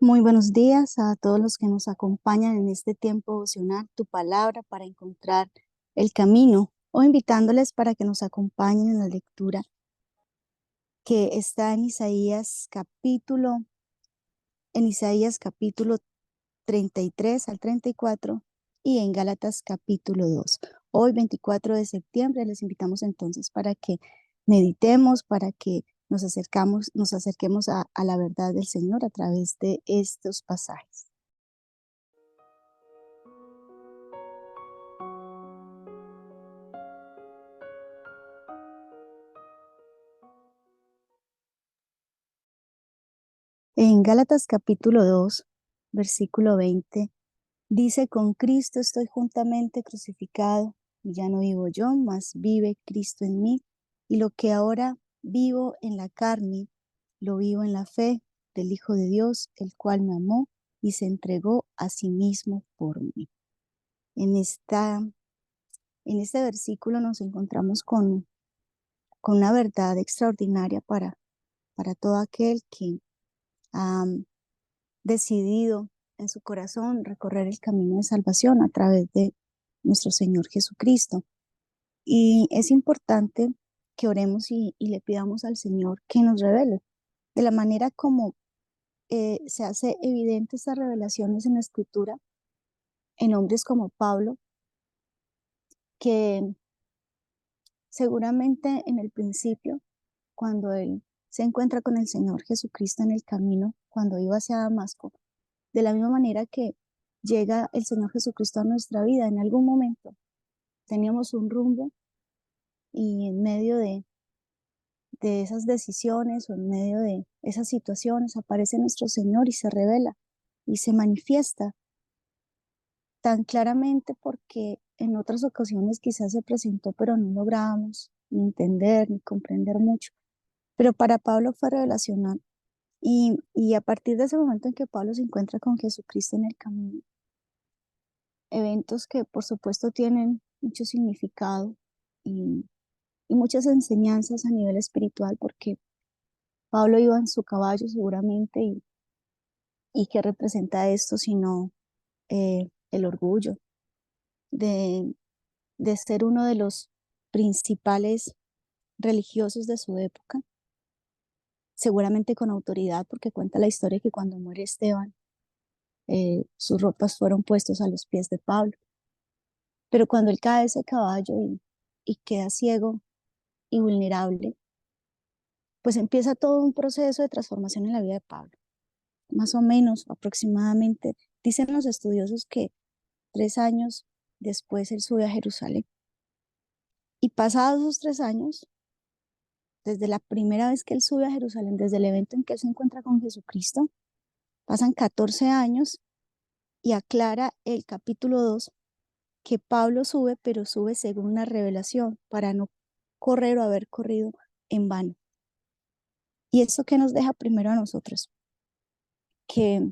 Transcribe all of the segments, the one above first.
Muy buenos días a todos los que nos acompañan en este tiempo devocional, tu palabra para encontrar el camino, o invitándoles para que nos acompañen en la lectura que está en Isaías capítulo 33 al 34 y en Gálatas capítulo 2. Hoy, 24 de septiembre, les invitamos entonces para que meditemos, para que nos acerquemos a la verdad del Señor a través de estos pasajes. En Gálatas capítulo 2, versículo 20, dice: con Cristo estoy juntamente crucificado, y ya no vivo yo, mas vive Cristo en mí, y lo que ahora vivo en la carne, lo vivo en la fe del Hijo de Dios, el cual me amó y se entregó a sí mismo por mí. En esta, en este versículo nos encontramos con una verdad extraordinaria para todo aquel que ha decidido en su corazón recorrer el camino de salvación a través de nuestro Señor Jesucristo. Y es importante que oremos y le pidamos al Señor que nos revele de la manera como se hace evidente estas revelaciones en la Escritura, en hombres como Pablo, que seguramente en el principio, cuando él se encuentra con el Señor Jesucristo en el camino, cuando iba hacia Damasco, de la misma manera que llega el Señor Jesucristo a nuestra vida, en algún momento teníamos un rumbo y en medio de esas decisiones o en medio de esas situaciones aparece nuestro Señor y se revela y se manifiesta tan claramente, porque en otras ocasiones quizás se presentó, pero no lográbamos ni entender ni comprender mucho. Pero para Pablo fue revelacional. Y a partir de ese momento en que Pablo se encuentra con Jesucristo en el camino, eventos que por supuesto tienen mucho significado y, y muchas enseñanzas a nivel espiritual, porque Pablo iba en su caballo seguramente y ¿qué representa esto sino el orgullo de, de ser uno de los principales religiosos de su época, seguramente con autoridad, porque cuenta la historia que cuando muere Esteban, sus ropas fueron puestas a los pies de Pablo. Pero cuando él cae de ese caballo y queda ciego y vulnerable, pues empieza todo un proceso de transformación en la vida de Pablo. Más o menos, aproximadamente, dicen los estudiosos que 3 años después él sube a Jerusalén. Y pasados esos 3 años, desde la primera vez que él sube a Jerusalén, desde el evento en que él se encuentra con Jesucristo, pasan 14 años y aclara el capítulo 2 que Pablo sube, pero sube según una revelación para no correr o haber corrido en vano. ¿Y esto qué nos deja primero a nosotros? Que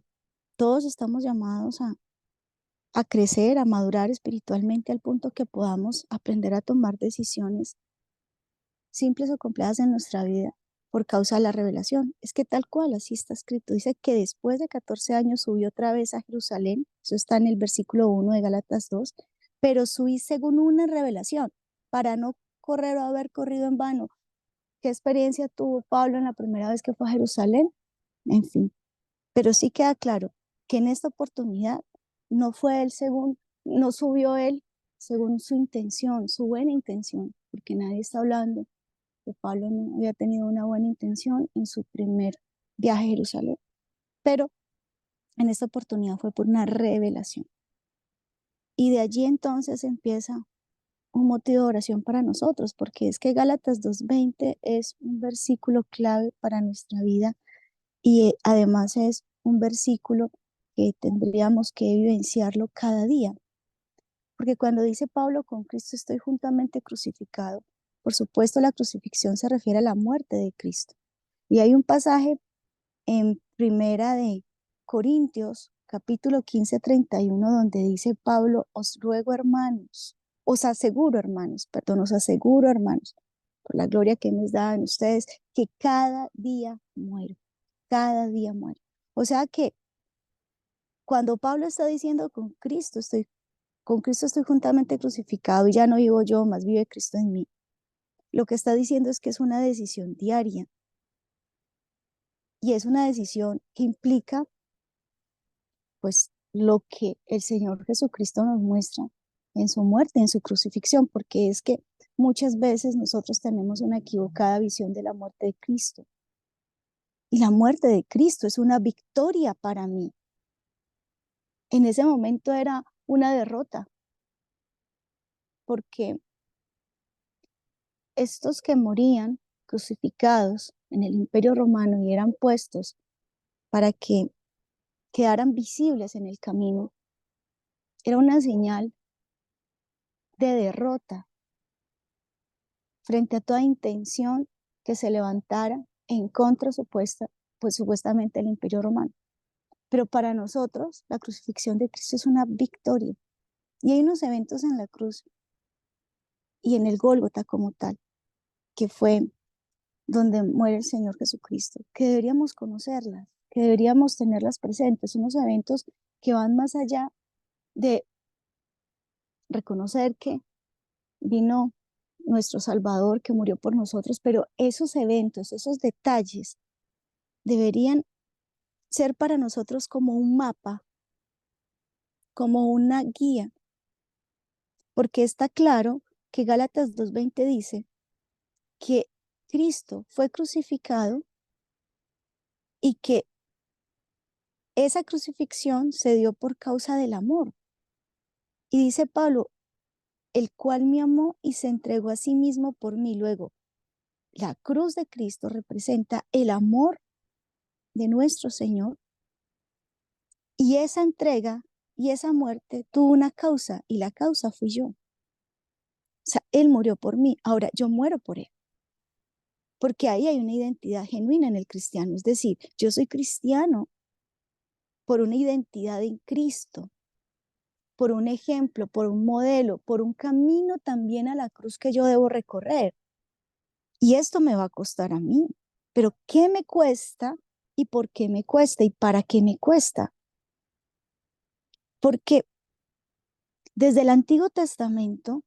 todos estamos llamados a crecer, a madurar espiritualmente al punto que podamos aprender a tomar decisiones simples o complejas en nuestra vida por causa de la revelación. Es que tal cual, así está escrito. Dice que después de 14 años subió otra vez a Jerusalén. Eso está en el versículo 1 de Gálatas 2, pero subí según una revelación para no correr o haber corrido en vano. ¿Qué experiencia tuvo Pablo en la primera vez que fue a Jerusalén? En fin, pero sí queda claro que en esta oportunidad no fue él no subió él según su intención, su buena intención, porque nadie está hablando que Pablo no había tenido una buena intención en su primer viaje a Jerusalén, pero en esta oportunidad fue por una revelación. Y de allí entonces empieza un motivo de oración para nosotros, porque es que Gálatas 2:20 es un versículo clave para nuestra vida y además es un versículo que tendríamos que vivenciarlo cada día, porque cuando dice Pablo, con Cristo estoy juntamente crucificado, por supuesto la crucifixión se refiere a la muerte de Cristo. Y hay un pasaje en Primera de Corintios, capítulo 15:31, donde dice Pablo: os ruego hermanos, os aseguro hermanos, por la gloria que nos da en ustedes, que cada día muero, cada día muero. O sea que Cuando Pablo está diciendo con Cristo estoy juntamente crucificado y ya no vivo yo, más vive Cristo en mí. Lo que está diciendo es que es una decisión diaria y es una decisión que implica pues lo que el Señor Jesucristo nos muestra en su muerte, en su crucifixión, porque es que muchas veces nosotros tenemos una equivocada visión de la muerte de Cristo. Y la muerte de Cristo es una victoria para mí. En ese momento era una derrota, porque estos que morían crucificados en el Imperio Romano y eran puestos para que quedaran visibles en el camino, era una señal de derrota frente a toda intención que se levantara en contra supuesta, pues supuestamente del Imperio Romano. Pero para nosotros la crucifixión de Cristo es una victoria. Y hay unos eventos en la cruz y en el Gólgota como tal, que fue donde muere el Señor Jesucristo, que deberíamos conocerlas, que deberíamos tenerlas presentes, unos eventos que van más allá de reconocer que vino nuestro Salvador, que murió por nosotros, pero esos eventos, esos detalles deberían ser para nosotros como un mapa, como una guía, porque está claro que Gálatas 2:20 dice que Cristo fue crucificado y que esa crucifixión se dio por causa del amor. Y dice Pablo, el cual me amó y se entregó a sí mismo por mí. Luego, la cruz de Cristo representa el amor de nuestro Señor y esa entrega y esa muerte tuvo una causa y la causa fui yo. O sea, Él murió por mí, ahora yo muero por Él. Porque ahí hay una identidad genuina en el cristiano, es decir, yo soy cristiano por una identidad en Cristo, por un ejemplo, por un modelo, por un camino también a la cruz que yo debo recorrer. Y esto me va a costar a mí, pero ¿qué me cuesta y por qué me cuesta y para qué me cuesta? Porque desde el Antiguo Testamento,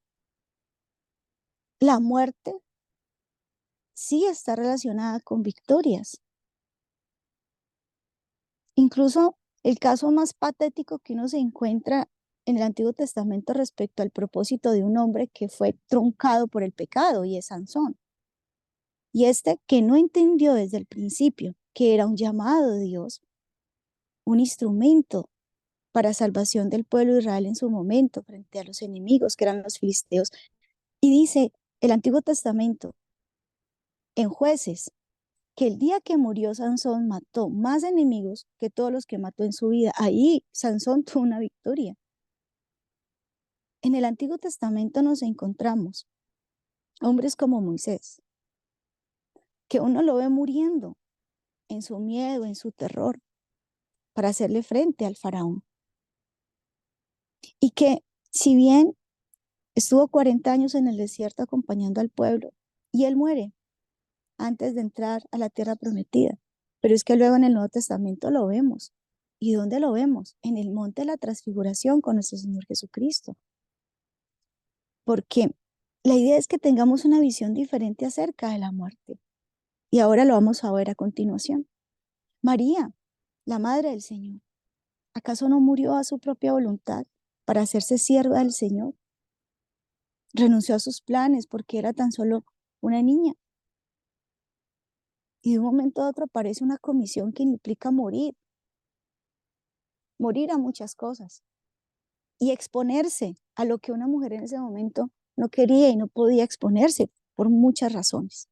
la muerte sí está relacionada con victorias. Incluso el caso más patético que uno se encuentra en el Antiguo Testamento respecto al propósito de un hombre que fue truncado por el pecado y es Sansón. Y este que no entendió desde el principio que era un llamado de Dios, un instrumento para salvación del pueblo de Israel en su momento frente a los enemigos que eran los filisteos. Y dice el Antiguo Testamento en Jueces que el día que murió Sansón mató más enemigos que todos los que mató en su vida. Ahí Sansón tuvo una victoria. En el Antiguo Testamento nos encontramos hombres como Moisés, que uno lo ve muriendo en su miedo, en su terror, para hacerle frente al faraón. Y que si bien estuvo 40 años en el desierto acompañando al pueblo, y él muere antes de entrar a la tierra prometida, pero es que luego en el Nuevo Testamento lo vemos. ¿Y dónde lo vemos? En el monte de la transfiguración con nuestro Señor Jesucristo. Porque la idea es que tengamos una visión diferente acerca de la muerte. Y ahora lo vamos a ver a continuación. María, la madre del Señor, ¿acaso no murió a su propia voluntad para hacerse sierva del Señor? Renunció a sus planes porque era tan solo una niña. Y de un momento a otro aparece una comisión que implica morir a muchas cosas y exponerse a lo que una mujer en ese momento no quería y no podía exponerse por muchas razones.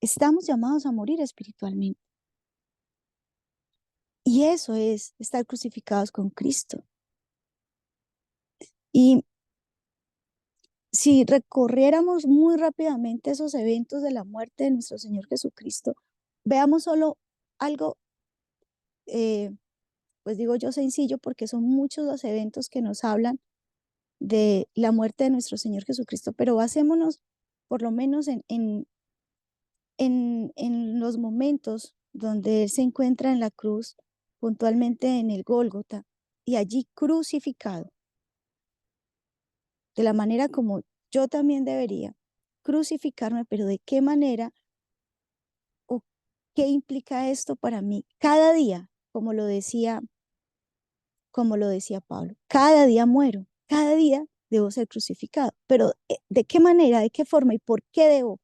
Estamos llamados a morir espiritualmente. Y eso es estar crucificados con Cristo. Y si recorriéramos muy rápidamente esos eventos de la muerte de nuestro Señor Jesucristo, veamos solo algo, pues digo yo sencillo, porque son muchos los eventos que nos hablan de la muerte de nuestro Señor Jesucristo, pero basémonos por lo menos en los momentos donde Él se encuentra en la cruz, puntualmente en el Gólgota, y allí crucificado, de la manera como yo también debería crucificarme, pero ¿de qué manera o qué implica esto para mí? Cada día, como lo decía Pablo, cada día muero, cada día debo ser crucificado, pero ¿de qué manera, de qué forma y por qué debo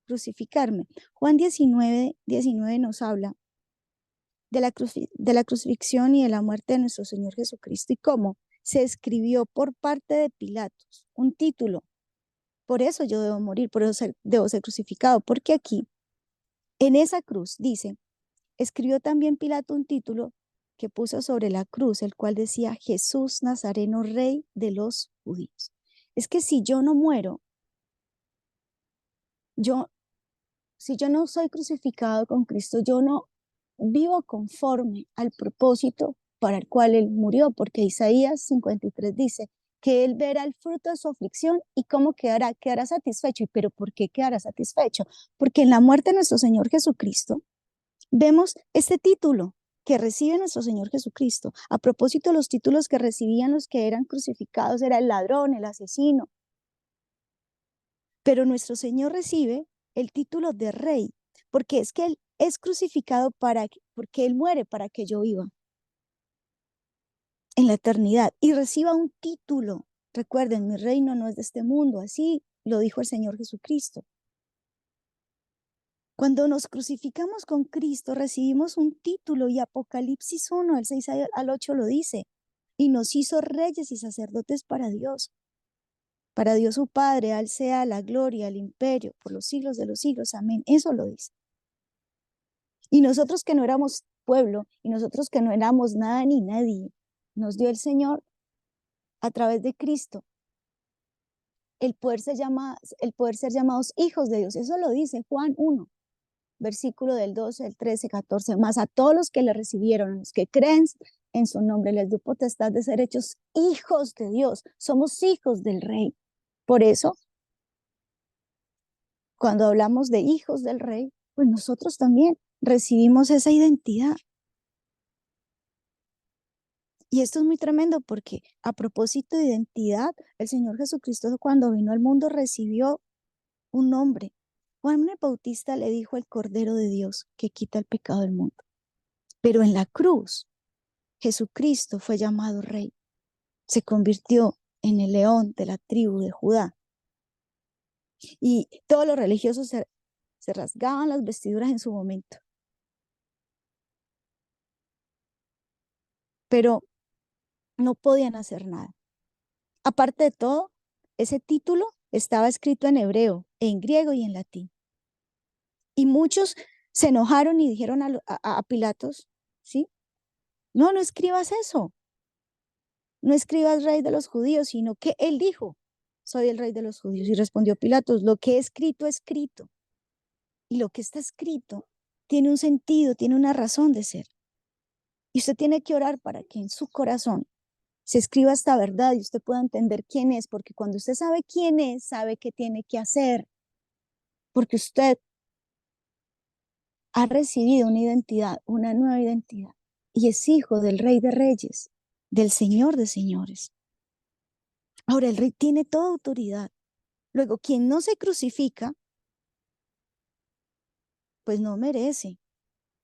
crucificarme? Juan 19 nos habla de la crucifixión y de la muerte de nuestro Señor Jesucristo y cómo se escribió por parte de Pilatos un título. Por eso yo debo morir, por eso debo ser crucificado, porque aquí, en esa cruz, dice, escribió también Pilato un título que puso sobre la cruz, el cual decía Jesús Nazareno, Rey de los judíos. Es que si yo no muero, si yo no soy crucificado con Cristo, yo no vivo conforme al propósito para el cual Él murió, porque Isaías 53 dice que Él verá el fruto de su aflicción y cómo quedará, quedará satisfecho. ¿Pero por qué quedará satisfecho? Porque en la muerte de nuestro Señor Jesucristo vemos este título que recibe nuestro Señor Jesucristo. A propósito, los títulos que recibían los que eran crucificados era el ladrón, el asesino. Pero nuestro Señor recibe el título de rey, porque es que Él es crucificado porque Él muere para que yo viva en la eternidad y reciba un título. Recuerden, mi reino no es de este mundo, así lo dijo el Señor Jesucristo. Cuando nos crucificamos con Cristo, recibimos un título y Apocalipsis 1, el 6 al 8 lo dice, y nos hizo reyes y sacerdotes para Dios su Padre, al sea la gloria, el imperio, por los siglos de los siglos, amén, eso lo dice. Y nosotros que no éramos pueblo, y nosotros que no éramos nada ni nadie, nos dio el Señor a través de Cristo el poder ser llamados hijos de Dios, eso lo dice Juan 1. Versículo del 12, el 13, 14, más a todos los que le recibieron, a los que creen en su nombre, les dio potestad de ser hechos hijos de Dios. Somos hijos del Rey. Por eso, cuando hablamos de hijos del Rey, pues nosotros también recibimos esa identidad. Y esto es muy tremendo porque a propósito de identidad, el Señor Jesucristo cuando vino al mundo recibió un nombre. Juan el Bautista le dijo el Cordero de Dios que quita el pecado del mundo. Pero en la cruz, Jesucristo fue llamado rey, se convirtió en el león de la tribu de Judá. Y todos los religiosos se rasgaban las vestiduras en su momento. Pero no podían hacer nada. Aparte de todo, ese título estaba escrito en hebreo, en griego y en latín. Y muchos se enojaron y dijeron a Pilatos, ¿sí? No, no escribas eso. No escribas rey de los judíos, sino que él dijo, soy el rey de los judíos. Y respondió Pilatos, lo que he escrito, escrito. Y lo que está escrito tiene un sentido, tiene una razón de ser. Y usted tiene que orar para que en su corazón se escriba esta verdad y usted pueda entender quién es, porque cuando usted sabe quién es, sabe qué tiene que hacer, porque usted ha recibido una identidad, una nueva identidad, y es hijo del Rey de Reyes, del Señor de Señores. Ahora, el Rey tiene toda autoridad. Luego, quien no se crucifica, pues no merece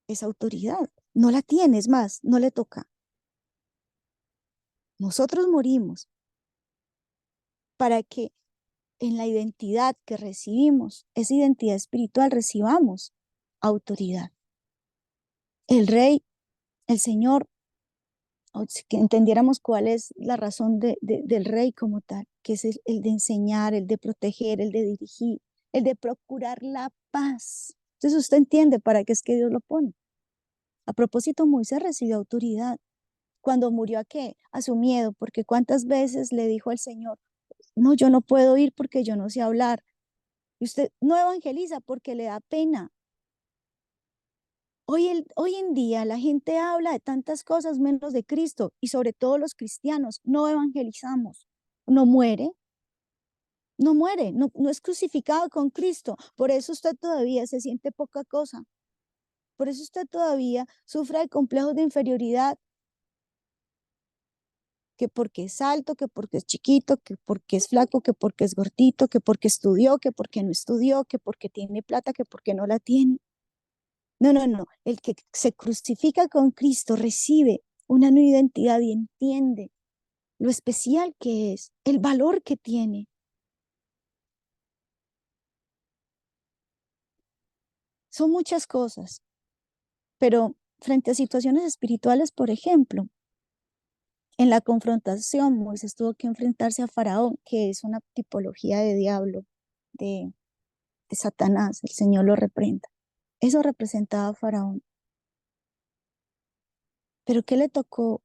esa autoridad. No la tiene, es más, no le toca. Nosotros morimos para que en la identidad que recibimos, esa identidad espiritual, recibamos autoridad. El Rey, el Señor, que entendiéramos cuál es la razón del Rey como tal, que es el de enseñar, el de proteger, el de dirigir, el de procurar la paz. Entonces usted entiende para qué es que Dios lo pone. A propósito, Moisés recibió autoridad. Cuando murió, ¿a qué? A su miedo, porque cuántas veces le dijo al Señor, no, yo no puedo ir porque yo no sé hablar. Y usted no evangeliza porque le da pena. Hoy en día la gente habla de tantas cosas menos de Cristo y sobre todo los cristianos no evangelizamos. No muere, no es crucificado con Cristo. Por eso usted todavía se siente poca cosa. Por eso usted todavía sufre el complejo de inferioridad que porque es alto, que porque es chiquito, que porque es flaco, que porque es gordito, que porque estudió, que porque no estudió, que porque tiene plata, que porque no la tiene. No, no, no. El que se crucifica con Cristo recibe una nueva identidad y entiende lo especial que es, el valor que tiene. Son muchas cosas, pero frente a situaciones espirituales, por ejemplo, en la confrontación, Moisés tuvo que enfrentarse a Faraón, que es una tipología de diablo, de, de Satanás, el Señor lo reprenda. Eso representaba a Faraón. Pero ¿qué le tocó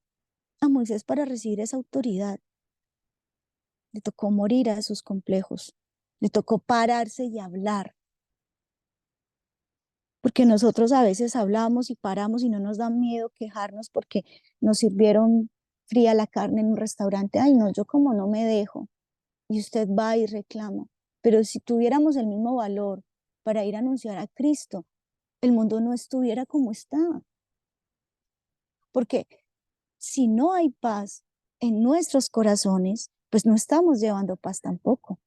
a Moisés para recibir esa autoridad? Le tocó morir a sus complejos, le tocó pararse y hablar, porque nosotros a veces hablamos y paramos y no nos da miedo quejarnos porque nos sirvieron fría la carne en un restaurante. Ay, no, yo como no me dejo. Y usted va y reclama. Pero si tuviéramos el mismo valor para ir a anunciar a Cristo, el mundo no estuviera como está. Porque si no hay paz en nuestros corazones, pues no estamos llevando paz tampoco.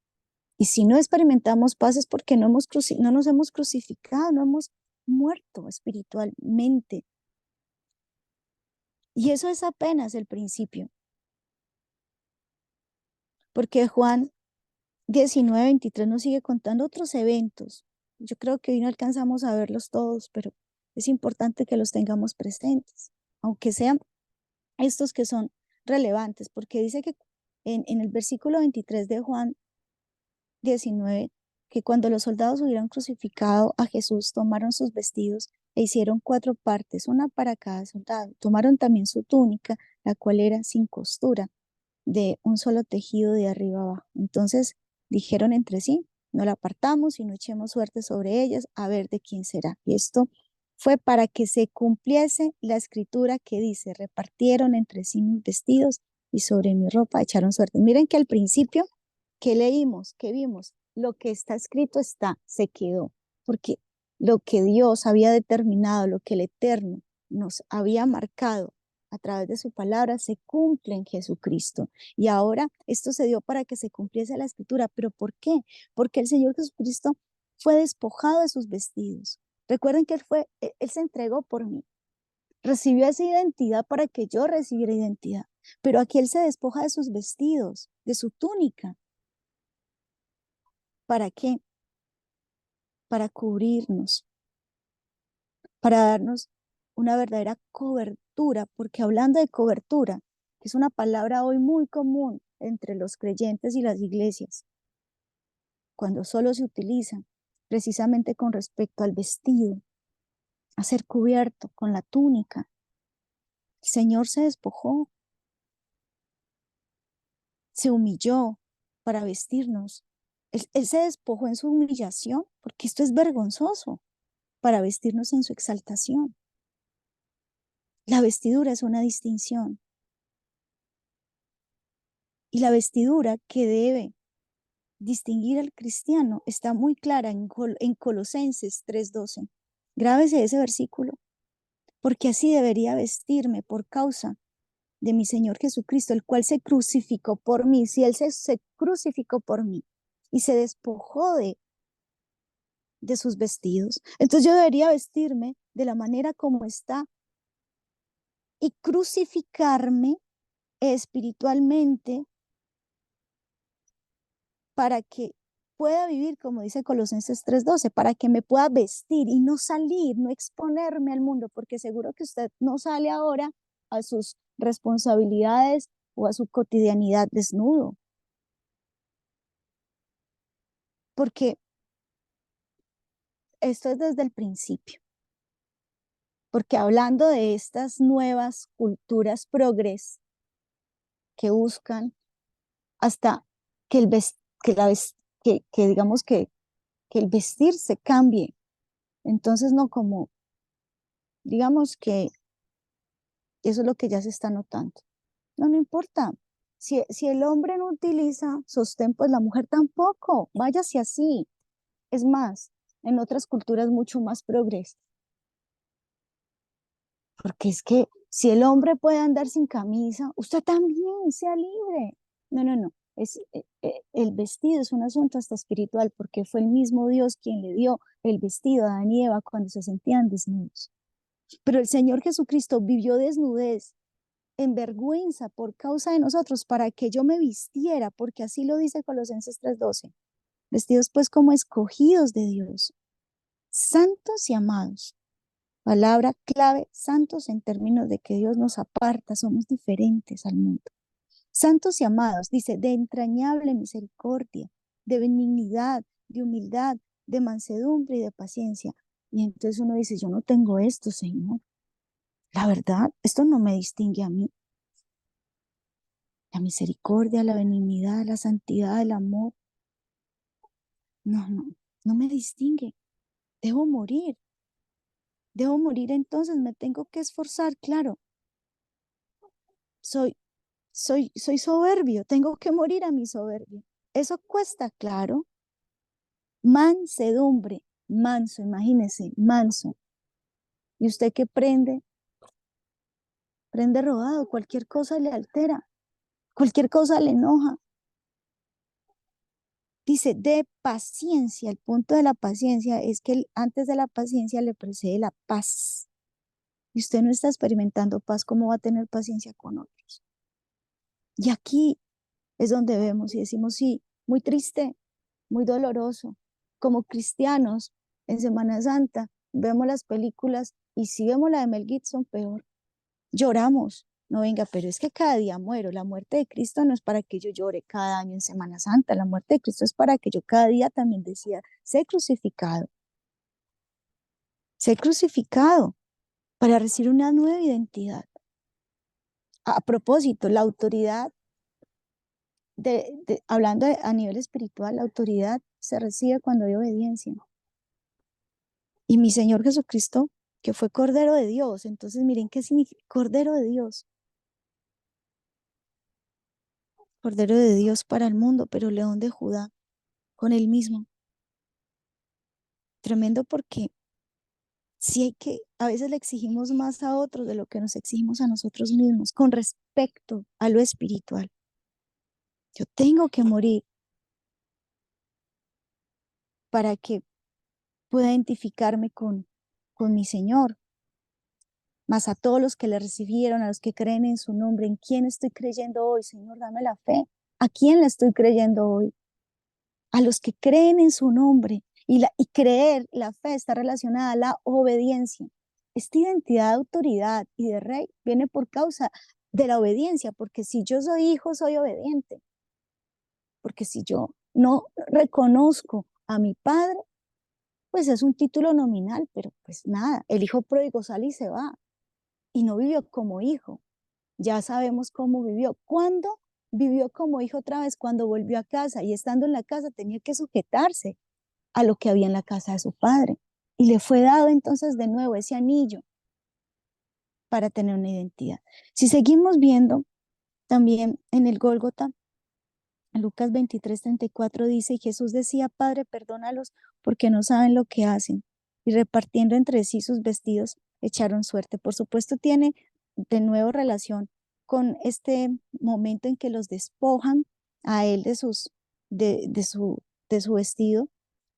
Y si no experimentamos paz es porque no nos hemos crucificado, no hemos muerto espiritualmente. Y eso es apenas el principio, porque Juan 19:23 nos sigue contando otros eventos. Yo creo que hoy no alcanzamos a verlos todos, pero es importante que los tengamos presentes, aunque sean estos que son relevantes, porque dice que en el versículo 23 de Juan 19, que cuando los soldados hubieron crucificado a Jesús, tomaron sus vestidos e hicieron 4 partes, una para cada soldado. Tomaron también su túnica, la cual era sin costura, de un solo tejido de arriba abajo. Entonces dijeron entre sí, no la apartamos y no echemos suerte sobre ellas, a ver de quién será. Y esto fue para que se cumpliese la escritura que dice, repartieron entre sí mis vestidos y sobre mi ropa echaron suerte. Miren que al principio, que leímos, que vimos, lo que está escrito está, se quedó, porque lo que Dios había determinado, lo que el Eterno nos había marcado a través de su palabra, se cumple en Jesucristo. Y ahora esto se dio para que se cumpliese la escritura. ¿Pero por qué? Porque el Señor Jesucristo fue despojado de sus vestidos. Recuerden que él se entregó por mí. Recibió esa identidad para que yo recibiera identidad. Pero aquí Él se despoja de sus vestidos, de su túnica. ¿Para qué? Para cubrirnos, para darnos una verdadera cobertura, porque hablando de cobertura, que es una palabra hoy muy común entre los creyentes y las iglesias, cuando solo se utiliza precisamente con respecto al vestido, a ser cubierto con la túnica. El Señor se despojó, se humilló para vestirnos. Él se despojó en su humillación, porque esto es vergonzoso, para vestirnos en su exaltación. La vestidura es una distinción. Y la vestidura que debe distinguir al cristiano está muy clara en Colosenses 3:12. Grábese ese versículo, porque así debería vestirme por causa de mi Señor Jesucristo, el cual se crucificó por mí. Si Él se crucificó por mí y se despojó de sus vestidos, entonces yo debería vestirme de la manera como está y crucificarme espiritualmente para que pueda vivir, como dice Colosenses 3:12, para que me pueda vestir y no salir, no exponerme al mundo, porque seguro que usted no sale ahora a sus responsabilidades o a su cotidianidad desnudo, porque esto es desde el principio, porque hablando de estas nuevas culturas progres que buscan hasta que el que la que digamos que el vestir se cambie, entonces no como digamos que eso es lo que ya se está notando. No, no importa. Si el hombre no utiliza sostén, pues la mujer tampoco. Váyase así. Es más, en otras culturas mucho más progres. Porque es que Si el hombre puede andar sin camisa, usted también sea libre. No, no, no. El vestido es un asunto hasta espiritual porque fue el mismo Dios quien le dio el vestido a Adán y Eva cuando se sentían desnudos. Pero el Señor Jesucristo vivió desnudez en vergüenza por causa de nosotros para que yo me vistiera, porque así lo dice Colosenses 3:12. Vestidos pues como escogidos de Dios, santos y amados. Palabra clave, santos en términos de que Dios nos aparta, somos diferentes al mundo. Santos y amados, dice, de entrañable misericordia, de benignidad, de humildad, de mansedumbre y de paciencia. Y entonces uno dice, yo no tengo esto, Señor. La verdad, esto no me distingue a mí. La misericordia, la benignidad, la santidad, el amor. No, no, no me distingue. Debo morir. Debo morir, entonces me tengo que esforzar, claro. Soy soberbio, tengo que morir a mi soberbia. Eso cuesta, claro. Mansedumbre, manso, imagínese, manso. ¿Y usted qué prende? Prende rodado, cualquier cosa le altera, cualquier cosa le enoja. Dice, de paciencia, el punto de la paciencia es que antes de la paciencia le precede la paz. Y usted no está experimentando paz, ¿cómo va a tener paciencia con otros? Y aquí es donde vemos y decimos, sí, muy triste, muy doloroso. Como cristianos, en Semana Santa, vemos las películas y si vemos la de Mel Gibson, peor. Lloramos. No venga, pero es que cada día muero. La muerte de Cristo no es para que yo llore cada año en Semana Santa. La muerte de Cristo es para que yo cada día también decida, sé crucificado para recibir una nueva identidad. A propósito, la autoridad hablando a nivel espiritual, la autoridad se recibe cuando hay obediencia. Y mi Señor Jesucristo, que fue Cordero de Dios, entonces miren qué significa Cordero de Dios. Cordero de Dios para el mundo, pero León de Judá, con él mismo. Tremendo porque sí hay que, a veces le exigimos más a otros de lo que nos exigimos a nosotros mismos con respecto a lo espiritual. Yo tengo que morir para que pueda identificarme con mi Señor, más a todos los que le recibieron, a los que creen en su nombre. ¿En quién estoy creyendo hoy? Señor, dame la fe. ¿A quién le estoy creyendo hoy? A los que creen en su nombre. Y creer, la fe está relacionada a la obediencia. Esta identidad de autoridad y de rey viene por causa de la obediencia, porque si yo soy hijo, soy obediente. Porque si yo no reconozco a mi padre, pues es un título nominal, pero pues nada, el hijo pródigo sale y se va y no vivió como hijo. Ya sabemos cómo vivió. ¿Cuándo vivió como hijo otra vez? Cuando volvió a casa y estando en la casa tenía que sujetarse a lo que había en la casa de su padre. Y le fue dado entonces de nuevo ese anillo para tener una identidad. Si seguimos viendo también en el Gólgota, Lucas 23:34 dice, y Jesús decía, Padre, perdónalos porque no saben lo que hacen. Y repartiendo entre sí sus vestidos, echaron suerte. Por supuesto, tiene de nuevo relación con este momento en que los despojan a él de su vestido.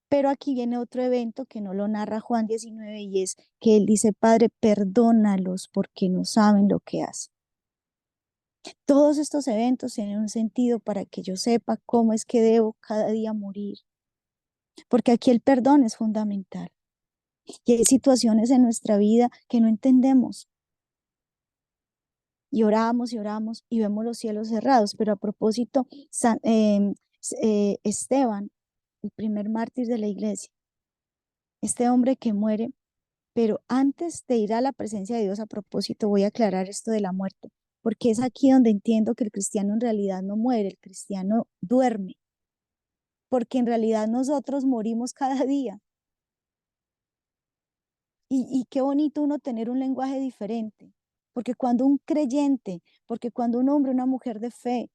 Pero aquí viene otro evento que no lo narra Juan 19 y es que él dice, Padre, perdónalos porque no saben lo que hacen. Todos estos eventos tienen un sentido para que yo sepa cómo es que debo cada día morir, porque aquí el perdón es fundamental. Y hay situaciones en nuestra vida que no entendemos. Y oramos y vemos los cielos cerrados. Pero a propósito, Esteban, el primer mártir de la iglesia, este hombre que muere, pero antes de ir a la presencia de Dios, a propósito, voy a aclarar esto de la muerte, porque es aquí donde entiendo que el cristiano en realidad no muere, el cristiano duerme, porque en realidad nosotros morimos cada día. Y qué bonito uno tener un lenguaje diferente, porque cuando un creyente, porque cuando un hombre, una mujer de fe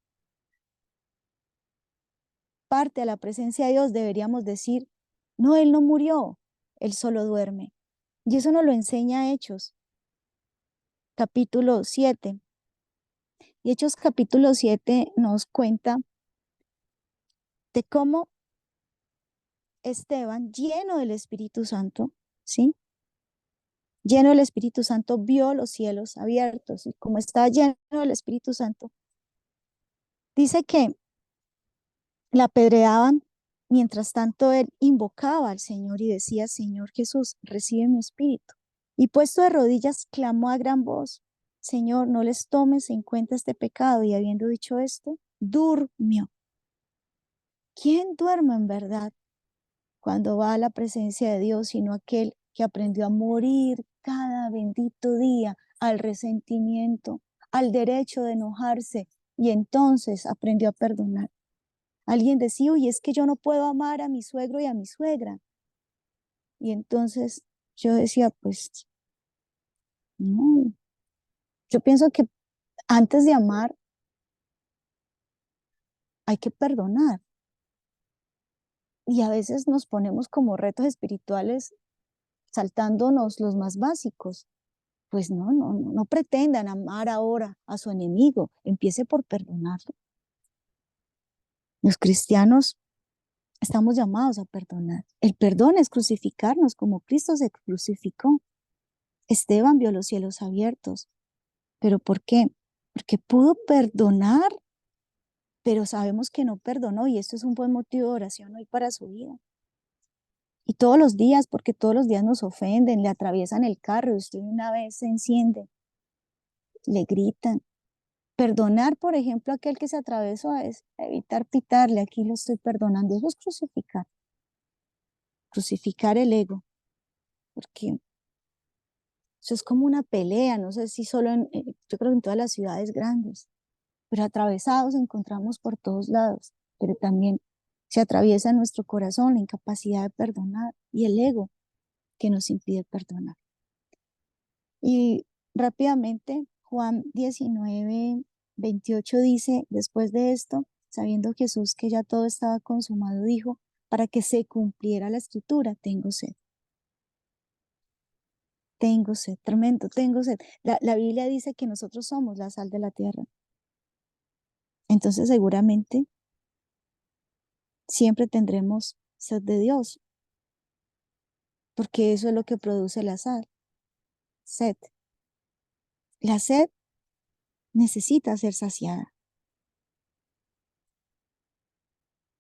parte a la presencia de Dios, deberíamos decir, no, él no murió, él solo duerme. Y eso nos lo enseña Hechos capítulo 7. Y Hechos capítulo 7 nos cuenta de cómo Esteban, lleno del Espíritu Santo, ¿sí? Lleno del Espíritu Santo, vio los cielos abiertos. Y como estaba lleno del Espíritu Santo, dice que la apedreaban. Mientras tanto, él invocaba al Señor y decía: Señor Jesús, recibe mi espíritu. Y puesto de rodillas, clamó a gran voz: Señor, no les tomes en cuenta este pecado. Y habiendo dicho esto, durmió. ¿Quién duerme en verdad cuando va a la presencia de Dios, sino aquel que aprendió a morir cada bendito día al resentimiento, al derecho de enojarse, y entonces aprendió a perdonar? Alguien decía: uy, es que yo no puedo amar a mi suegro y a mi suegra. Y entonces yo decía: pues no, yo pienso que antes de amar hay que perdonar. Y a veces nos ponemos como retos espirituales saltándonos los más básicos. Pues no pretendan amar ahora a su enemigo, empiece por perdonarlo. Los cristianos estamos llamados a perdonar. El perdón es crucificarnos como Cristo se crucificó. Esteban vio los cielos abiertos. ¿Pero por qué? Porque pudo perdonar, pero sabemos que no perdonó, y esto es un buen motivo de oración hoy para su vida. Y todos los días, porque todos los días nos ofenden, le atraviesan el carro y usted una vez se enciende, le gritan. Perdonar, por ejemplo, a aquel que se atravesó, es evitar pitarle: aquí lo estoy perdonando. Eso es crucificar, crucificar el ego, porque eso es como una pelea. No sé si solo yo creo que en todas las ciudades grandes, pero atravesados encontramos por todos lados, pero también se atraviesa en nuestro corazón la incapacidad de perdonar y el ego que nos impide perdonar. Y rápidamente, Juan 19:28 dice: después de esto, sabiendo Jesús que ya todo estaba consumado, dijo, para que se cumpliera la escritura: tengo sed, tremendo, tengo sed. La Biblia dice que nosotros somos la sal de la tierra. Entonces seguramente siempre tendremos sed de Dios, porque eso es lo que produce la sal, sed. La sed necesita ser saciada.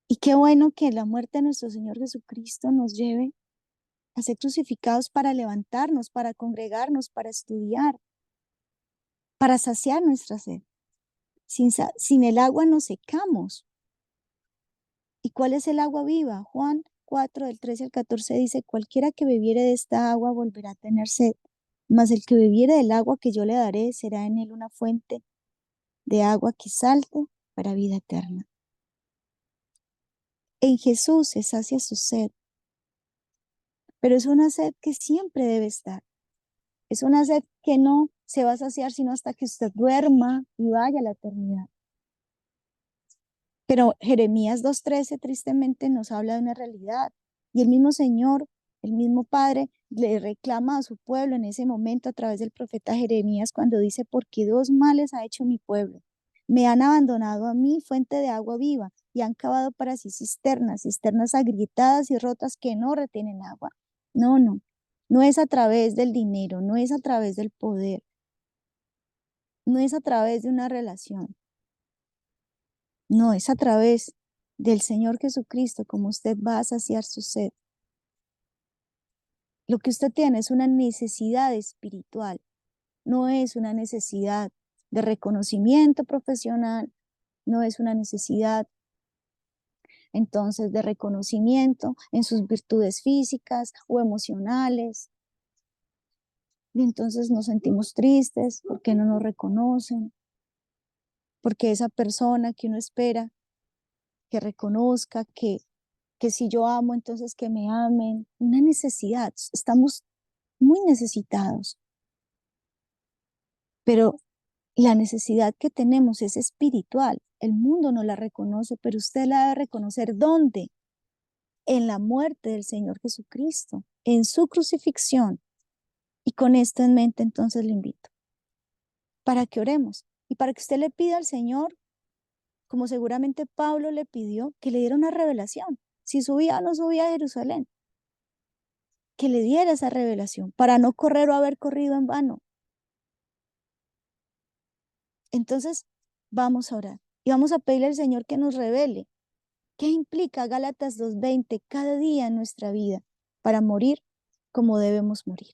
Y qué bueno que la muerte de nuestro Señor Jesucristo nos lleve a ser crucificados para levantarnos, para congregarnos, para estudiar, para saciar nuestra sed. Sin el agua nos secamos. ¿Y cuál es el agua viva? Juan 4, del 13 al 14 dice: cualquiera que bebiere de esta agua volverá a tener sed, mas el que bebiere del agua que yo le daré será en él una fuente de agua que salte para vida eterna. En Jesús se sacia su sed, pero es una sed que siempre debe estar. Es una sed que no se va a saciar sino hasta que usted duerma y vaya a la eternidad. Pero Jeremías 2:13 tristemente nos habla de una realidad, y el mismo Señor, el mismo Padre, le reclama a su pueblo en ese momento a través del profeta Jeremías, cuando dice: porque dos males ha hecho mi pueblo. Me han abandonado a mí, fuente de agua viva, y han cavado para sí cisternas, cisternas agrietadas y rotas que no retienen agua. No es a través del dinero, no es a través del poder, no es a través de una relación. No, es a través del Señor Jesucristo como usted va a saciar su sed. Lo que usted tiene es una necesidad espiritual, no es una necesidad de reconocimiento profesional, no es una necesidad entonces de reconocimiento en sus virtudes físicas o emocionales. Y entonces nos sentimos tristes porque no nos reconocen, porque esa persona que uno espera que reconozca que si yo amo, entonces que me amen. Una necesidad, estamos muy necesitados, pero la necesidad que tenemos es espiritual. El mundo no la reconoce, pero usted la debe reconocer. ¿Dónde? En la muerte del Señor Jesucristo, en su crucifixión. Y con esto en mente, entonces le invito para que oremos y para que usted le pida al Señor, como seguramente Pablo le pidió, que le diera una revelación. Si subía o no subía a Jerusalén, que le diera esa revelación para no correr o haber corrido en vano. Entonces, vamos a orar y vamos a pedirle al Señor que nos revele qué implica Gálatas 2:20 cada día en nuestra vida para morir como debemos morir.